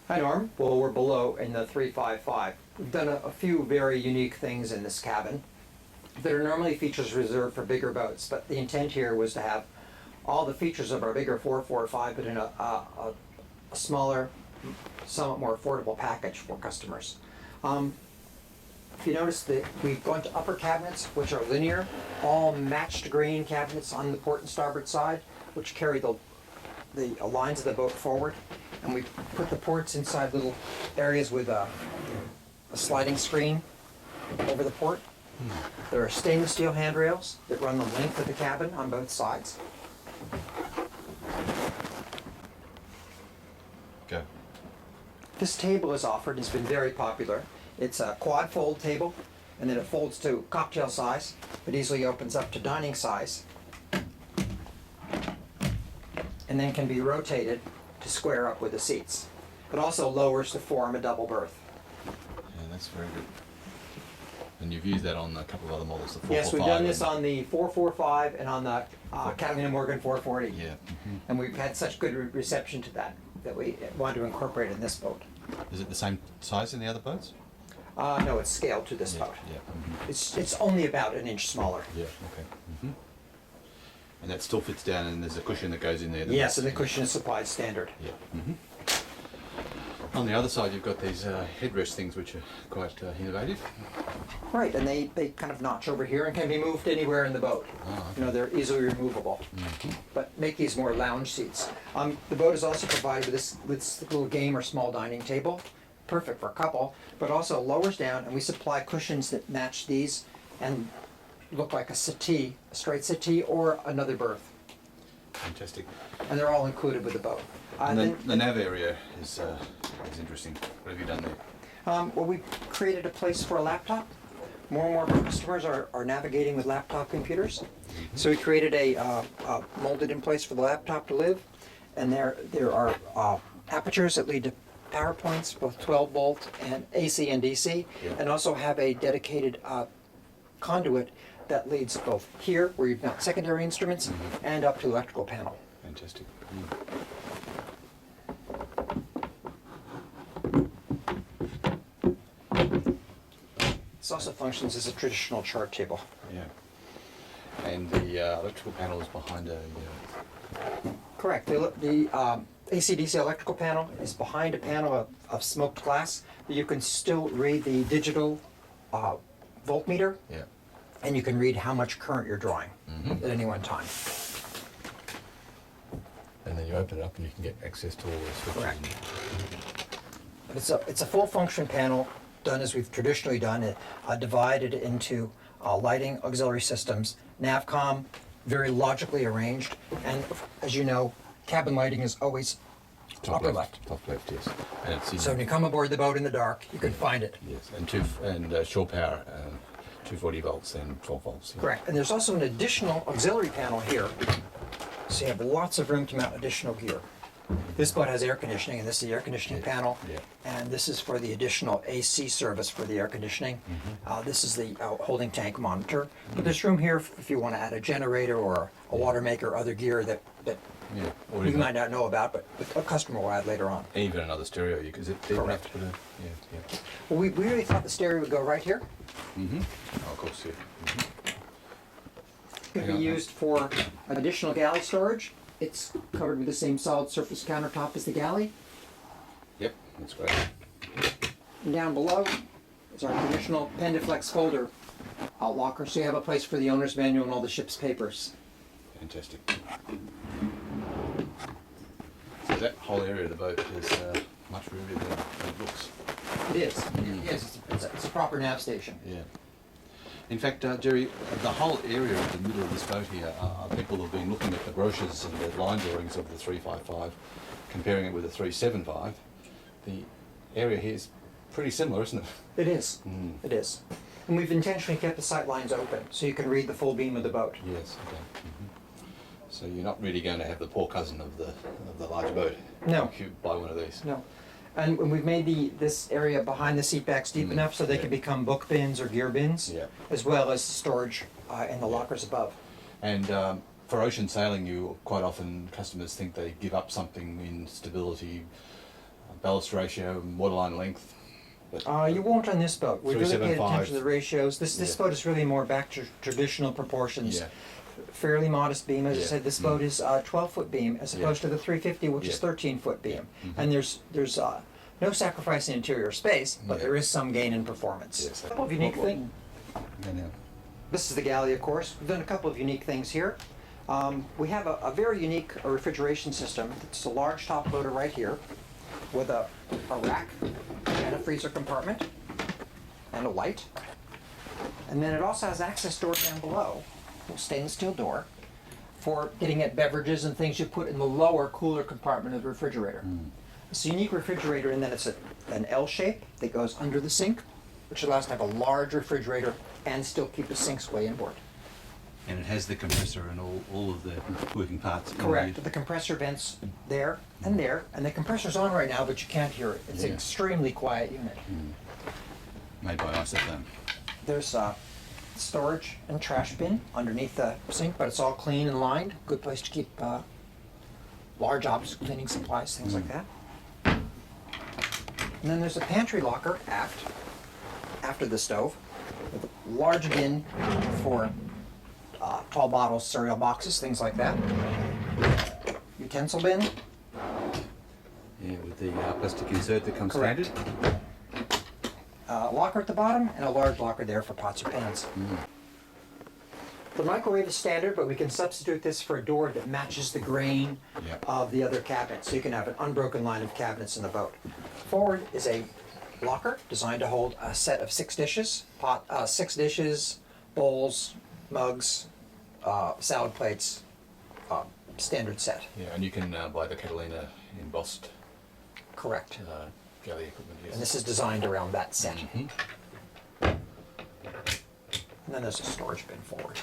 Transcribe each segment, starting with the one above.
Hi Norm. Well, we're below in the 355. We've done a few very unique things in this cabin that are normally features reserved for bigger boats, but the intent here was to have all the features of our bigger 445 but in a smaller, somewhat more affordable package for customers. If you notice that we've gone to upper cabinets, which are linear, all matched grain cabinets on the port and starboard side, which carry the lines of the boat forward. And we put the ports inside little areas with a sliding screen over the port. There are stainless steel handrails that run the length of the cabin on both sides. Go. This table is offered, has been very popular. It's a quad fold table, and then it folds to cocktail size. It easily opens up to dining size, and then can be rotated to square up with the seats. It also lowers to form a double berth. Yeah, that's very good. And you've used that on a couple of other models, the 445. Yes, we've done this on the 445 and on the Catalina Morgan 440. Yeah. Mm-hmm. And we've had such good reception to that we wanted to incorporate it in this boat. Is it the same size in the other boats? No, it's scaled to this boat. Yeah. Mm-hmm. It's only about an inch smaller. Yeah. Okay. Mm-hmm. And that still fits down, and there's a cushion that goes in there. Yes, and the cushion is supplied standard. Yeah. Mm-hmm. On the other side, you've got these headrest things, which are quite innovative. Right, and they kind of notch over here and can be moved anywhere in the boat. Oh, okay. You know, they're easily removable, but make these more lounge seats. The boat is also provided with this little game or small dining table, perfect for a couple, but also lowers down, and we supply cushions that match these and look like a settee, a straight settee, or another berth. Fantastic. And they're all included with the boat. And then the nav area is interesting. What have you done there? Well, we created a place for a laptop. More and more of our customers are navigating with laptop computers. Mm-hmm. So we created a molded in place for the laptop to live. And there are apertures that lead to power points, both 12 volt and AC and DC, and also have a dedicated conduit that leads both here, where you mount secondary instruments, and up to the electrical panel. Fantastic. This also functions as a traditional chart table. Yeah. And the electrical panel is behind a... Correct. The AC/DC electrical panel is behind a panel of smoked glass, but you can still read the digital voltmeter, and you can read how much current you're drawing at any one time. And then you open it up and you can get access to all the switches. Correct. It's a full function panel done as we've traditionally done it, divided into lighting, auxiliary systems, navcom, very logically arranged, and as you know, cabin lighting is always upper left. Top left, yes. And it's So when you come aboard the boat in the dark, you can find it. Yes, and shore power, 240 volts and 12 volts. Yeah. Correct. And there's also an additional auxiliary panel here, so you have lots of room to mount additional gear. This boat has air conditioning, and this is the air conditioning panel, and this is for the additional AC service for the air conditioning. This is the holding tank monitor. But there's room here if you want to add a generator or a water maker or other gear that Or you even, might not know about, but a customer will add later on. even another stereo, because it didn't have to put a... Yeah. Well, we really thought the stereo would go right here. Oh, of course, yeah. Could be used for additional galley storage. It's covered with the same solid surface countertop as the galley. Yep, that's great. And down below is our traditional Pendaflex folder locker, so you have a place for the owner's manual and all the ship's papers. Fantastic. So that whole area of the boat is much roomier than it looks. It is. Yes, it's a proper nav station. Yeah. In fact, Jerry, the whole area of the middle of this boat here, people have been looking at the brochures and the line drawings of the 355, comparing it with the 375. The area here is pretty similar, isn't it? It is. It is. And we've intentionally kept the sight lines open so you can read the full beam of the boat. Yes. Okay. So you're not really going to have the poor cousin of the large boat. No. If you buy one of these. No. And we've made this area behind the seat backs deep enough so they can become book bins or gear bins, as well as storage in the lockers above. And for ocean sailing, you quite often, customers think they give up something in stability, ballast ratio, waterline length? You won't on this boat. We really paid 375. attention to the ratios. This Yeah. boat is really more back to traditional proportions. Yeah. Fairly modest beam. As I Yeah. said, this boat is a 12-foot beam as opposed to the 350, which is Yeah. 13-foot beam. Mhm. And there's no sacrifice in interior space, but Yeah. there is some gain in performance. Yes. A couple of unique things. Yeah, now. This is the galley, of course. We've done a couple of unique things here. We have a very unique refrigeration system. It's a large top loader right here with a rack and a freezer compartment and a light. And then it also has access door down below, a stainless steel door, for getting at beverages and things you put in the lower cooler compartment of the refrigerator. It's a unique refrigerator in that it's an L shape that goes under the sink, which allows to have a large refrigerator and still keep the sinks way inboard. And it has the compressor and all of the working parts. Correct. The compressor vents there, and the compressor's on right now, but you can't hear it. It's an Yeah. extremely quiet unit. Made by isotherm. There's a storage and trash bin underneath the sink, but it's all clean and lined. Good place to keep large objects, cleaning supplies, things like that. And then there's a pantry locker after the stove, with a large bin for tall bottles, cereal boxes, things like that. Utensil bin. Yeah, with the plastic insert that comes Correct. standard. Locker at the bottom, and a large locker there for pots or pans. The microwave is standard, but we can substitute this for a door that matches the grain Yep. of the other cabinets, so you can have an unbroken line of cabinets in the boat. Forward is a locker designed to hold a set of 6 dishes, 6 dishes, bowls, mugs, salad plates, standard set. Yeah, and you can buy the Catalina embossed Correct. galley equipment. Yes. And this is designed around that set. Mhm. And then there's a storage bin forward.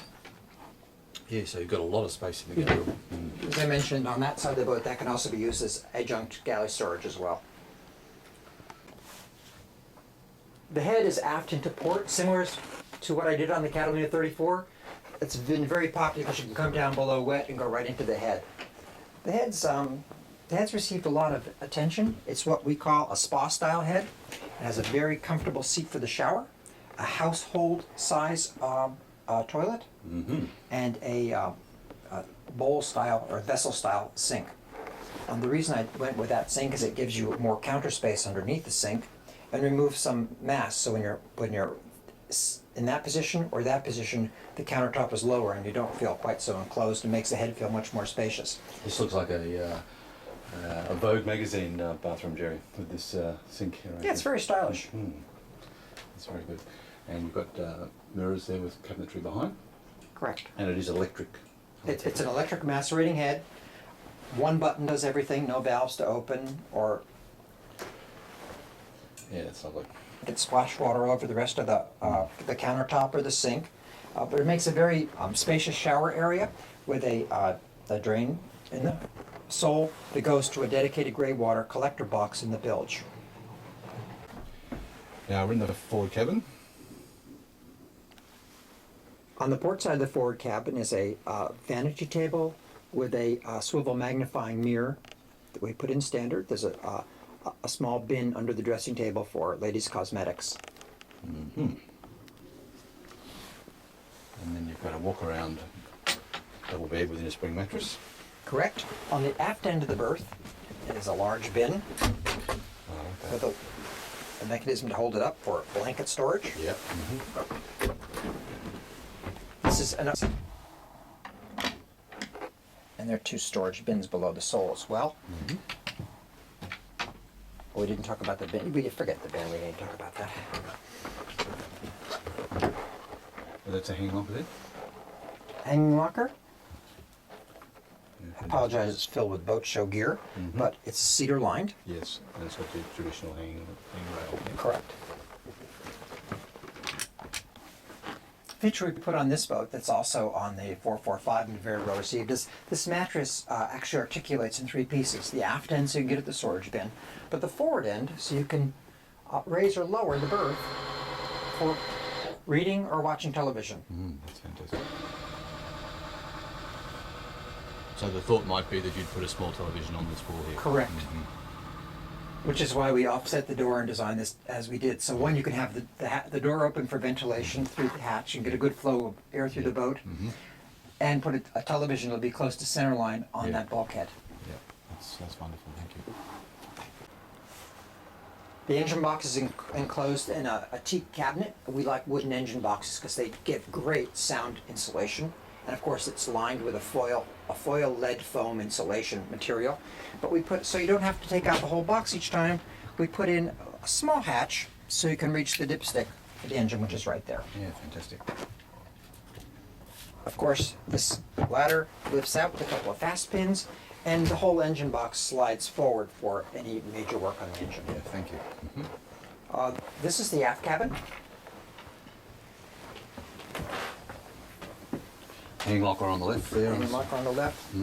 Yeah, so you've got a lot of space in the galley room. As I mentioned, on that side of the boat, that can also be used as adjunct galley storage as well. The head is aft into port, similar to what I did on the Catalina 34. It's been very popular because you can come down below wet and go right into the head. The head's received a lot of attention. It's what we call a spa-style head. It has a very comfortable seat for the shower, a household size toilet, and a bowl style or vessel style sink. The reason I went with that sink is it gives you more counter space underneath the sink and removes some mass. So when you're in that position or that position, the countertop is lower and you don't feel quite so enclosed. It makes the head feel much more spacious. This looks like a Vogue magazine bathroom, Jerry, with this sink here. Yeah, it's very stylish. That's very good. And you've got mirrors there with cabinetry behind, Correct. and it is electric. It's an electric macerating head. One button does everything, no valves to open or Yeah, it's lovely. get splash water all over the rest of the countertop or the sink. But it makes a very spacious shower area with a drain in the sole that goes to a dedicated gray water collector box in the bilge. Now we're in the forward cabin. On the port side of the forward cabin is a vanity table with a swivel magnifying mirror that we put in standard. There's a small bin under the dressing table for ladies' cosmetics. And then you've got a walk around double bed within a spring mattress. Correct. On the aft end of the berth is a large bin Oh, with a mechanism to hold it up for blanket storage. Yep. This is and there are 2 storage bins below the sole as well. We didn't talk about the bin. We forget the bin. We didn't talk about that. Well, that's a hanging locker there. Hanging locker. Yeah. I apologize, it's filled with boat show gear, but it's cedar lined. Yes, and it's got the traditional hanging rail. Correct. Feature we put on this boat that's also on the 445 and very well received is this mattress actually articulates in 3 pieces. The aft end so you can get at the storage bin, but the forward end so you can raise or lower the berth for reading or watching television. That's fantastic. So the thought might be that you'd put a small television on this wall here. Correct. Which is why we offset the door and designed this as we did. So one, you can have the door open for ventilation through the hatch and get a good flow of air through the boat, and put a television that'll be close to center line on that bulkhead. Yeah, that's wonderful. Thank you. The engine box is enclosed in a teak cabinet. We like wooden engine boxes because they give great sound insulation. And of course it's lined with a foil lead foam insulation material. But we put, so you don't have to take out the whole box each time, we put in a small hatch so you can reach the dipstick for the engine, which is right there. Yeah, fantastic. Of course, this ladder lifts out with a couple of fast pins, and the whole engine box slides forward for any major work on the engine. Yeah, thank you. This is the aft cabin. Hanging locker on the left there. Hanging locker on the left.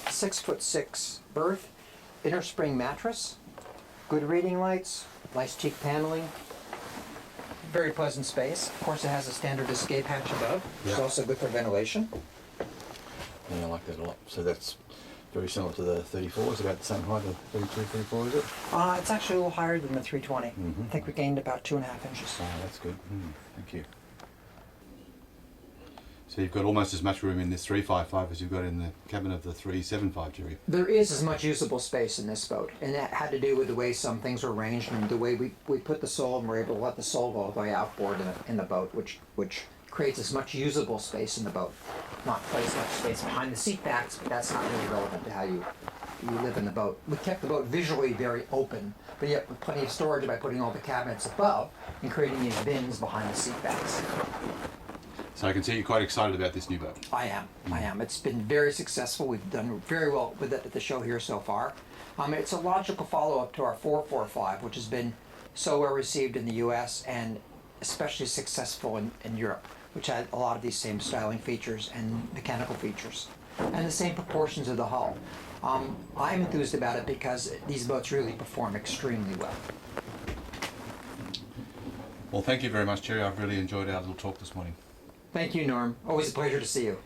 6'6" berth, inner spring mattress, good reading lights, nice teak paneling, very pleasant space. Of course, it has a standard escape hatch above, which is also good for ventilation. Yeah, I like that a lot. So that's very similar to the 34. It's about the same height of 32, 34, is it? It's actually a little higher than the 320. I think we gained about 2.5 inches. Oh, that's good. Thank you. So you've got almost as much room in this 355 as you've got in the cabin of the 375, Jerry. There is as much usable space in this boat, and that had to do with the way some things were arranged and the way we put the sole, and we're able to let the sole go all the way outboard in the boat, which creates as much usable space in the boat. Not quite as much space behind the seat backs, but that's not really relevant to how you live in the boat. We kept the boat visually very open, but yet with plenty of storage by putting all the cabinets above and creating these bins behind the seat backs. So I can see you're quite excited about this new boat. I am. It's been very successful. We've done very well with it at the show here so far. It's a logical follow-up to our 445, which has been so well received in the U.S. and especially successful in Europe, which had a lot of these same styling features and mechanical features, and the same proportions of the hull. I'm enthused about it because these boats really perform extremely well. Well, thank you very much, Jerry. I've really enjoyed our little talk this morning. Thank you, Norm. Always a pleasure to see you.